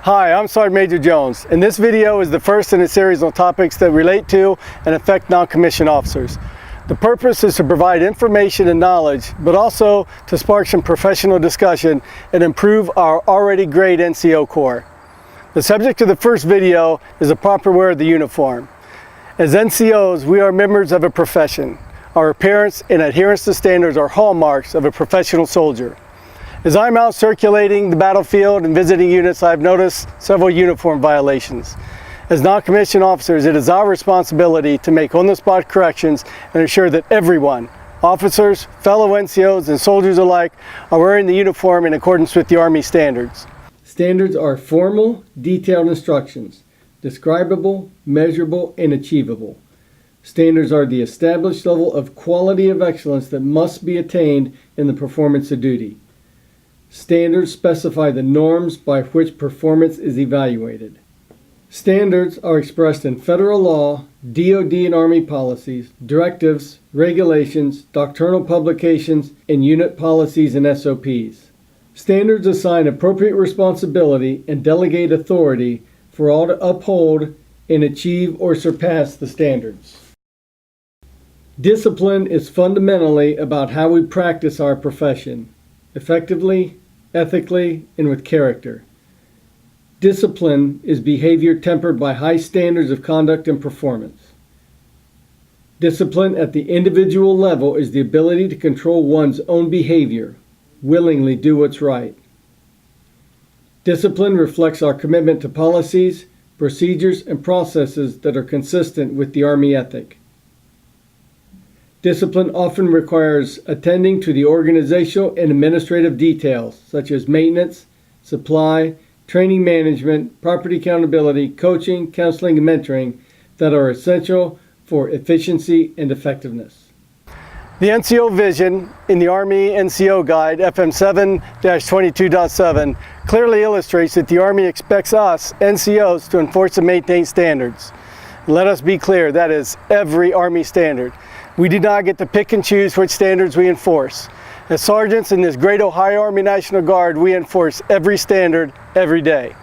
Hi, I'm Sergeant Major Jones, and this video is the first in a series on topics that relate to and affect non-commissioned officers. The purpose is to provide information and knowledge, but also to spark some professional discussion and improve our already great NCO Corps. The subject of the first video is the proper wear of the uniform. As NCOs, we are members of a profession. Our appearance and adherence to standards are hallmarks of a professional soldier. As I'm out circulating the battlefield and visiting units, I've noticed several uniform violations. As non-commissioned officers, it is our responsibility to make on-the-spot corrections and ensure that everyone, officers, fellow NCOs, and soldiers alike, are wearing the uniform in accordance with the Army standards. Standards are formal, detailed instructions, describable, measurable, and achievable. Standards are the established level of quality of excellence that must be attained in the performance of duty. Standards specify the norms by which performance is evaluated. Standards are expressed in federal law, DOD and Army policies, directives, regulations, doctrinal publications, and unit policies and SOPs. Standards assign appropriate responsibility and delegate authority for all to uphold and achieve or surpass the standards. Discipline is fundamentally about how we practice our profession, effectively, ethically, and with character. Discipline is behavior tempered by high standards of conduct and performance. Discipline at the individual level is the ability to control one's own behavior, willingly do what's right. Discipline reflects our commitment to policies, procedures, and processes that are consistent with the Army ethic. Discipline often requires attending to the organizational and administrative details, such as maintenance, supply, training management, property accountability, coaching, counseling, and mentoring that are essential for efficiency and effectiveness. The NCO vision in the Army NCO Guide FM 7-22.7 clearly illustrates that the Army expects us, NCOs, to enforce and maintain standards. Let us be clear, that is every Army standard. We do not get to pick and choose which standards we enforce. As sergeants in this great Ohio Army National Guard, we enforce every standard every day.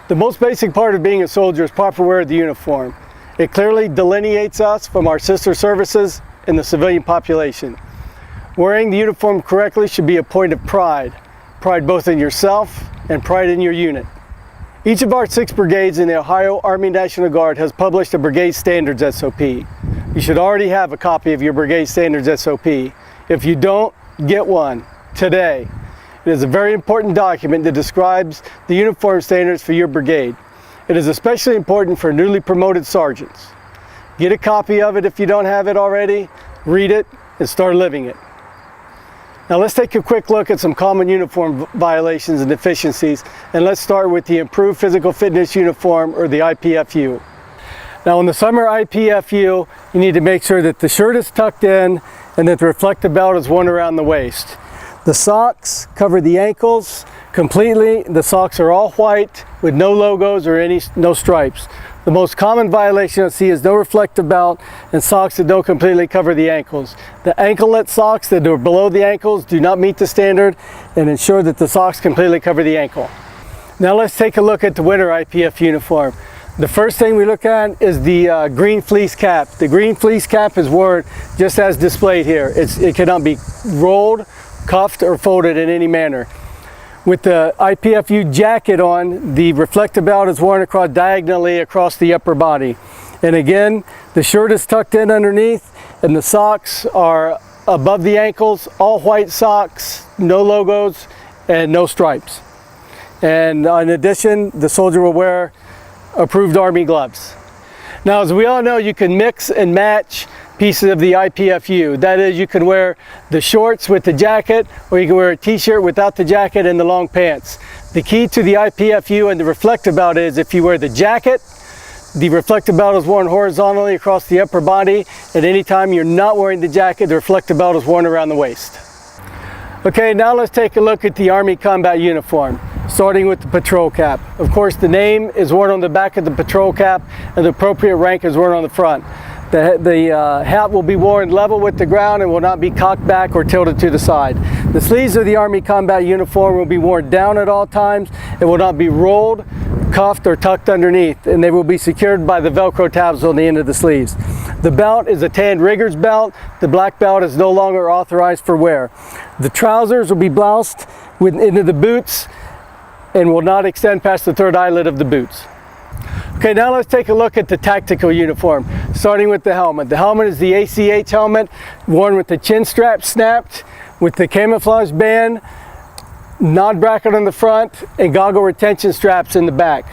The most basic part of being a soldier is proper wear of the uniform. It clearly delineates us from our sister services and the civilian population. Wearing the uniform correctly should be a point of pride. Pride both in yourself and pride in your unit. Each of our 6 brigades in the Ohio Army National Guard has published a Brigade Standards SOP. You should already have a copy of your Brigade Standards SOP. If you don't, get one today. It is a very important document that describes the uniform standards for your brigade. It is especially important for newly promoted sergeants. Get a copy of it if you don't have it already, read it, and start living it. Now let's take a quick look at some common uniform violations and deficiencies, and let's start with the Improved Physical Fitness Uniform, or the IPFU. Now in the summer IPFU, you need to make sure that the shirt is tucked in and that the reflective belt is worn around the waist. The socks cover the ankles completely. The socks are all white with no logos or no stripes. The most common violation you'll see is no reflective belt and socks that don't completely cover the ankles. The anklet socks that are below the ankles do not meet the standard, and ensure that the socks completely cover the ankle. Now let's take a look at the winter IPF uniform. The first thing we look at is the green fleece cap. The green fleece cap is worn just as displayed here. It cannot be rolled, cuffed, or folded in any manner. With the IPFU jacket on, the reflective belt is worn diagonally across the upper body. And again, the shirt is tucked in underneath, and the socks are above the ankles, all white socks, no logos, and no stripes. And in addition, the soldier will wear approved Army gloves. Now, as we all know, you can mix and match pieces of the IPFU. That is, you can wear the shorts with the jacket, or you can wear a t-shirt without the jacket and the long pants. The key to the IPFU and the reflective belt is if you wear the jacket, the reflective belt is worn horizontally across the upper body. At any time you're not wearing the jacket, the reflective belt is worn around the waist. Okay, now let's take a look at the Army combat uniform, starting with the patrol cap. Of course, the name is worn on the back of the patrol cap, and the appropriate rank is worn on the front. The hat will be worn level with the ground and will not be cocked back or tilted to the side. The sleeves of the Army combat uniform will be worn down at all times. It will not be rolled, cuffed or tucked underneath, and they will be secured by the Velcro tabs on the end of the sleeves. The belt is a tanned rigger's belt. The black belt is no longer authorized for wear. The trousers will be bloused into the boots and will not extend past the third eyelid of the boots. Okay, now let's take a look at the tactical uniform, starting with the helmet. The helmet is the ACH helmet, worn with the chin strap snapped, with the camouflage band, nod bracket on the front, and goggle retention straps in the back.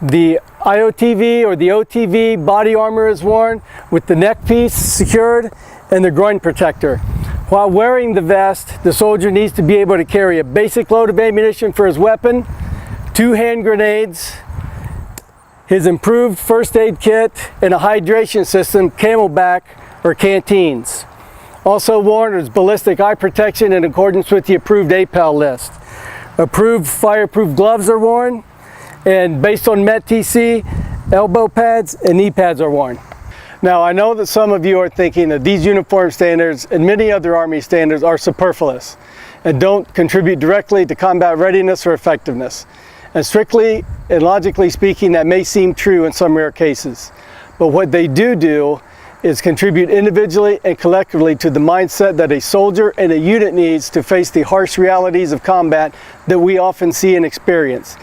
The IOTV or the OTV body armor is worn with the neck piece secured and the groin protector. While wearing the vest, the soldier needs to be able to carry a basic load of ammunition for his weapon, 2 hand grenades, his improved first aid kit, and a hydration system, Camelback or canteens. Also worn is ballistic eye protection in accordance with the approved APAL list. Approved fireproof gloves are worn, and based on METTC, elbow pads and knee pads are worn. Now, I know that some of you are thinking that these uniform standards and many other Army standards are superfluous and don't contribute directly to combat readiness or effectiveness. And strictly and logically speaking, that may seem true in some rare cases. But what they do is contribute individually and collectively to the mindset that a soldier and a unit needs to face the harsh realities of combat that we often see and experience,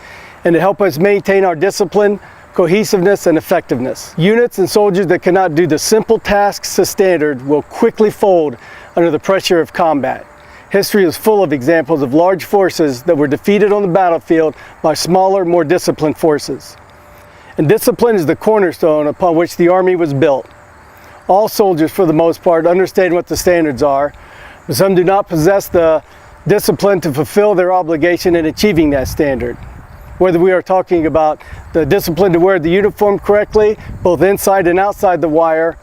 and to help us maintain our discipline, cohesiveness, and effectiveness. Units and soldiers that cannot do the simple tasks to standard will quickly fold under the pressure of combat. History is full of examples of large forces that were defeated on the battlefield by smaller, more disciplined forces. And discipline is the cornerstone upon which the Army was built. All soldiers, for the most part, understand what the standards are, but some do not possess the discipline to fulfill their obligation in achieving that standard. Whether we are talking about the discipline to wear the uniform correctly, both inside and outside the wire,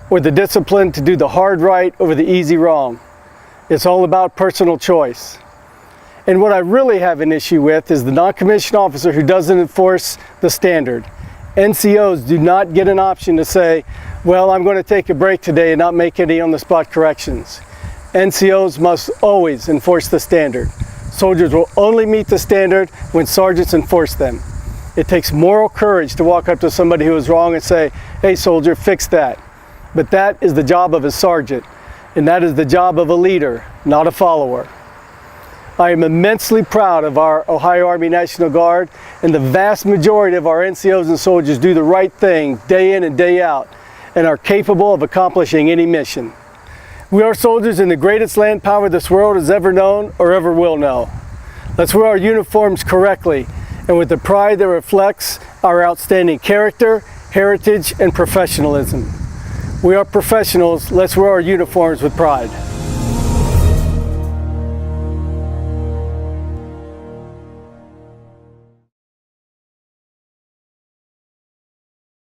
or the discipline to do the hard right over the easy wrong. It's all about personal choice. And what I really have an issue with is the non-commissioned officer who doesn't enforce the standard. NCOs do not get an option to say, well, I'm going to take a break today and not make any on-the-spot corrections. NCOs must always enforce the standard. Soldiers will only meet the standard when sergeants enforce them. It takes moral courage to walk up to somebody who is wrong and say, hey soldier, fix that. But that is the job of a sergeant, and that is the job of a leader, not a follower. I am immensely proud of our Ohio Army National Guard, and the vast majority of our NCOs and soldiers do the right thing day in and day out and are capable of accomplishing any mission. We are soldiers in the greatest land power this world has ever known or ever will know. Let's wear our uniforms correctly and with the pride that reflects our outstanding character, heritage, and professionalism. We are professionals. Let's wear our uniforms with pride.